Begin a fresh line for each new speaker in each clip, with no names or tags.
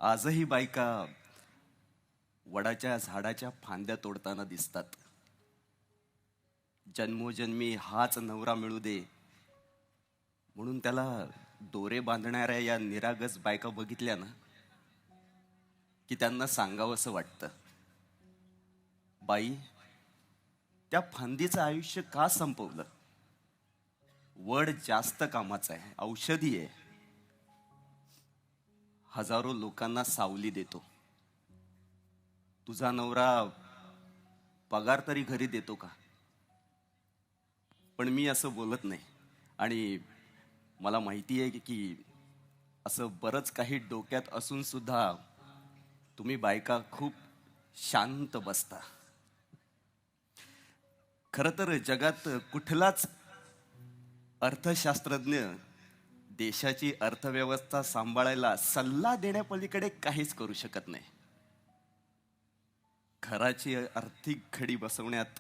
आजही बायका वडाच्या झाडाच्या फांद्या तोडताना दिसतात. जन्मोजन्मी हाच नवरा मिळू दे म्हणून त्याला दोरे बांधणाऱ्या या निरागस बायका बघितल्या ना की त्यांना सांगावंसं वाटतं, बाई, त्या फांदीचं आयुष्य का संपवलं? वड जास्त कामाचं आहे, औषधी आहे, हजारो लोकांना सावली देतो. तुझा नवरा पगार तरी घरी देतो का? पण मी असं बोलत नाही. आणि मला माहिती आहे की असं बरंच काही डोक्यात असून सुद्धा तुम्ही बायका खूप शांत बसता. खरं तर जगात कुठलाच अर्थशास्त्रज्ञ देशाची अर्थव्यवस्था सांभाळायला सल्ला देण्यापलीकडे काहीच करू शकत नाही. घराची आर्थिक घडी बसवण्यात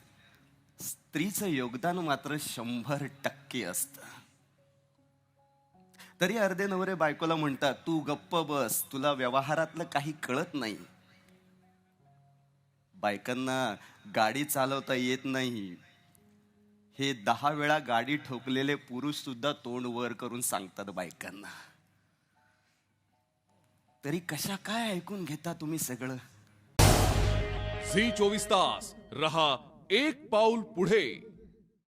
स्त्रीचं योगदान मात्र 100% असतं. तरी अर्धे नवरे बायकोला म्हणतात, तू गप्प बस, तुला व्यवहारातलं काही कळत नाही. बायकांना गाडी चालवता येत नाही हे 10 वेळा गाडी ठोकलेले पुरुष सुद्धा तोंड वर करून सांगतात बायकांना. तरी कशा काय ऐकून घेता तुम्ही सगळं?
झी 24 तास रहा एक पाऊल पुढे.